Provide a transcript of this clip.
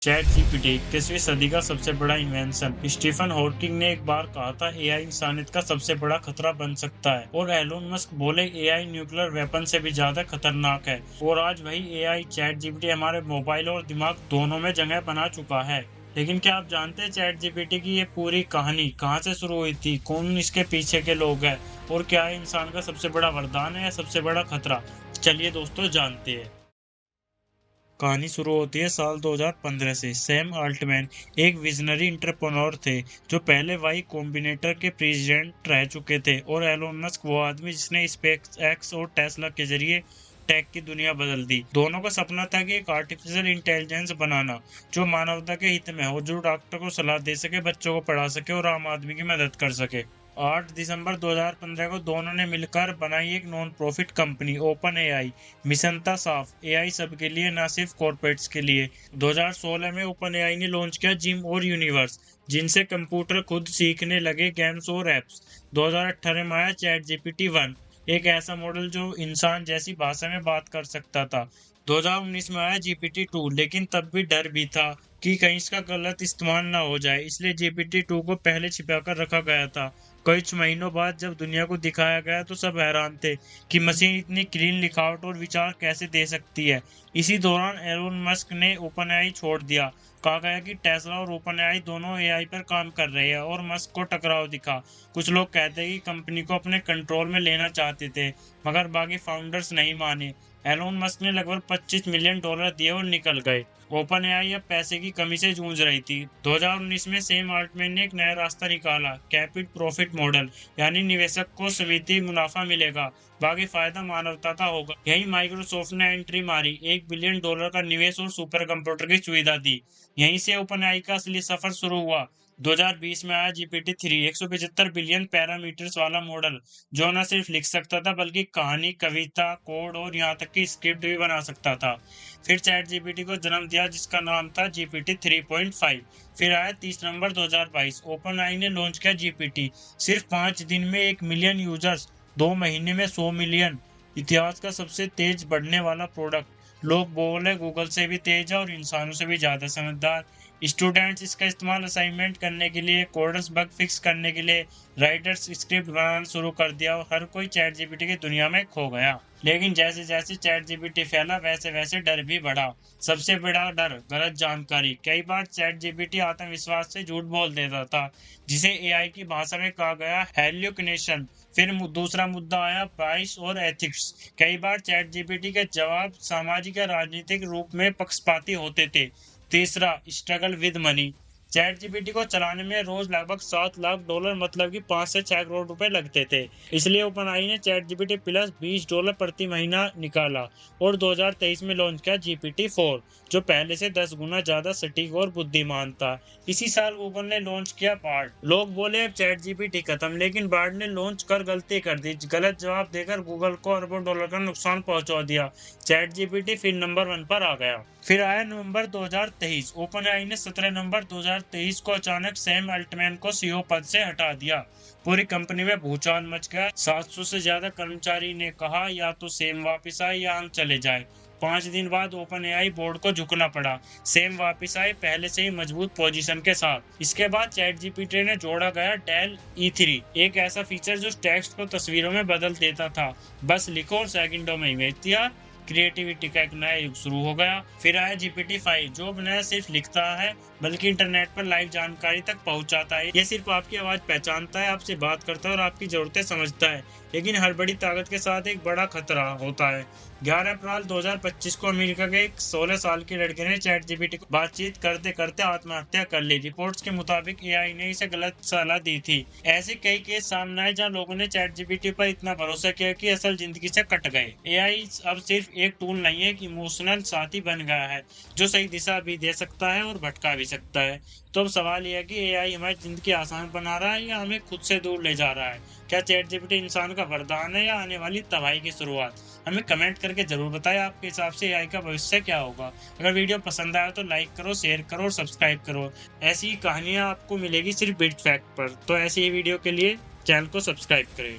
Chat GPT 21वीं सदी का सबसे बड़ा इन्वेंशन। स्टीफन हॉकिंग ने एक बार कहा था एआई इंसानियत का सबसे बड़ा खतरा बन सकता है, और एलोन मस्क बोले एआई न्यूक्लियर वेपन से भी ज्यादा खतरनाक है। और आज वही एआई चैट जीपीटी हमारे मोबाइल और दिमाग दोनों में जगह बना चुका है। लेकिन क्या आप जानते हैं चैट जीपीटी की ये पूरी कहानी कहाँ से शुरू हुई थी, कौन इसके पीछे के लोग हैं, और क्या ये इंसान का सबसे बड़ा वरदान है या सबसे बड़ा खतरा? चलिए दोस्तों जानते हैं। कहानी शुरू होती है साल 2015 से। सैम अल्टमैन एक विजनरी इंटरप्रेन्योर थे जो पहले वाई कॉम्बिनेटर के प्रेसिडेंट रह चुके थे, और एलोन मस्क वो आदमी जिसने स्पेस एक्स और टेस्ला के जरिए टेक की दुनिया बदल दी। दोनों का सपना था कि एक आर्टिफिशियल इंटेलिजेंस बनाना जो मानवता के हित में हो, जो डॉक्टर को सलाह दे सके, बच्चों को पढ़ा सके और आम आदमी की मदद कर सके। 8 दिसंबर 2015 को दोनों ने मिलकर बनाई एक non profit company open AI. Mission था साफ, एआई सबके लिए, ना सिर्फ कॉर्पोरेट्स के लिए। 2016 में ओपन एआई ने लॉन्च किया जिम और यूनिवर्स, जिनसे कंप्यूटर खुद सीखने लगे गेम्स और एप्स। 2018 में आया चैट जीपीटी 1, एक ऐसा मॉडल जो इंसान जैसी भाषा में बात कर सकता था। 2019 में आया जीपीटी 2, लेकिन तब भी डर भी था कि कहीं इसका गलत इस्तेमाल ना हो जाए, इसलिए जीपीटी 2 को पहले छिपाकर रखा गया था। कुछ महीनों बाद जब दुनिया को दिखाया गया तो सब हैरान थे कि मशीन इतनी क्लीन लिखावट और विचार कैसे दे सकती है। इसी दौरान एलोन मस्क ने ओपनएआई छोड़ दिया। कहा गया कि टेस्ला और ओपनएआई दोनों एआई पर काम कर रहे हैं, और मस्क को टकराव दिखा। कुछ लोग कहते हैं कि कंपनी को अपने कंट्रोल में लेना चाहते थे, मगर बाकी फाउंडर्स नहीं माने। एलोन मस्क ने लगभग $25 मिलियन दिए और निकल गए। ओपन एआई अब पैसे की कमी से जूझ रही थी। 2019 में सैम अल्टमैन ने एक नया रास्ता निकाला, कैपिट प्रॉफिट मॉडल, यानी निवेशक को सीमित मुनाफा मिलेगा, बाकी फायदा मानवता का होगा। यही माइक्रोसॉफ्ट ने एंट्री मारी, $1 बिलियन का निवेश और सुपर कंप्यूटर की सुविधा दी। यहीं से ओपन एआई का असली सफर शुरू हुआ। 2020 में आया जीपीटी 3, 175 बिलियन पैरामीटर्स वाला मॉडल, जो न सिर्फ लिख सकता था बल्कि कहानी, कविता, कोड और यहाँ तक कि स्क्रिप्ट भी बना सकता था। फिर चैट जीपीटी को जन्म दिया जिसका नाम था जीपीटी 3.5। फिर आया 30 नवंबर 2022, ओपन आई ने लॉन्च किया जीपीटी। सिर्फ 5 दिन में 1 मिलियन यूजर्स, 2 महीने में 100 मिलियन। इतिहास का सबसे तेज बढ़ने वाला प्रोडक्ट। लोग बोले गूगल से भी तेज है और इंसानों से भी ज्यादा समझदार। स्टूडेंट्स इसका इस्तेमाल असाइनमेंट करने के लिए, कोडर्स बग फिक्स करने के लिए, राइटर्स स्क्रिप्ट बनाना शुरू कर दिया, और हर कोई चैट जीपीटी की दुनिया में खो गया। लेकिन जैसे जैसे चैट जीपीटी फैला वैसे वैसे डर भी बढ़ा। सबसे बड़ा डर गलत जानकारी। कई बार चैट जीपीटी आत्मविश्वास से झूठ बोल देता था, जिसे एआई की भाषा में कहा गया हैल्यूसिनेशन। फिर दूसरा मुद्दा आया प्राइस और एथिक्स। कई बार चैट जीपीटी के जवाब सामाजिक या राजनीतिक रूप में पक्षपाती होते थे। तीसरा, struggle with money. Chat GPT को चलाने में रोज लगभग $7 लाख, मतलब कि 5 से 6 करोड़ रुपए लगते थे। इसलिए ओपनआई ने चैट जीपीटी प्लस $20 प्रति महीना निकाला, और 2023 में लॉन्च किया जीपीटी 4, जो पहले से 10 गुना ज्यादा सटीक और बुद्धिमान था। इसी साल गूगल ने लॉन्च किया बार्ड। लोग बोले अब चैट जीपीटी खत्म, लेकिन बार्ड ने लॉन्च कर गलती कर दी। गलत जवाब देकर गूगल को अरबों डॉलर का नुकसान पहुंचा दिया। चैट जीपीटी फिर नंबर 1 पर आ गया। फिर आया नवंबर 2023। ओपनएआई ने 17 नवंबर 2023 को अचानक सैम अल्टमैन को सीईओ पद से हटा दिया। पूरी कंपनी में भूचाल मच गया। 700 से ज्यादा कर्मचारी ने कहा या तो सैम वापस आए या हम चले जाए। 5 दिन बाद ओपनएआई बोर्ड को झुकना पड़ा। सैम वापस आए, पहले से ही मजबूत पोजीशन के साथ। इसके बाद चैट जीपीटी ने जोड़ा गया डेल E3, एक ऐसा फीचर जो टेक्स्ट को तस्वीरों में बदल देता था। बस लिखो और सेकंडों में इमेज तैयार। क्रिएटिविटी का एक नया युग शुरू हो गया। फिर आया जीपीटी 5, जो न सिर्फ लिखता है बल्कि इंटरनेट पर लाइव जानकारी तक पहुंचाता है। ये सिर्फ आपकी आवाज पहचानता है, आपसे बात करता है और आपकी जरूरतें समझता है। लेकिन हर बड़ी ताकत के साथ एक बड़ा खतरा होता है। 11 अप्रैल 2025 को अमेरिका के एक 16 साल के लड़के ने चैट जीपीटी को बातचीत करते करते आत्महत्या कर ली। रिपोर्ट्स के मुताबिक एआई ने इसे गलत सलाह दी थी। ऐसे कई केस सामने आए जहां लोगों ने चैट जीपीटी पर इतना भरोसा किया कि असल जिंदगी से कट गए। एआई अब सिर्फ एक टूल नहीं है, एक इमोशनल साथी बन गया है, जो सही दिशा भी दे सकता है और भटका भी सकता है। तो अब सवाल यह है कि एआई हमारी जिंदगी आसान बना रहा है या हमें खुद से दूर ले जा रहा है? क्या चैट जीपीटी इंसान का वरदान है या आने वाली तबाही की शुरुआत? हमें कमेंट करके जरूर बताएं आपके हिसाब से एआई का भविष्य क्या होगा। अगर वीडियो पसंद आया तो लाइक करो, शेयर करो और सब्सक्राइब करो। ऐसी ही कहानियां आपको मिलेगी सिर्फ बिट फैक्ट पर। तो ऐसी ही वीडियो के लिए चैनल को सब्सक्राइब करें।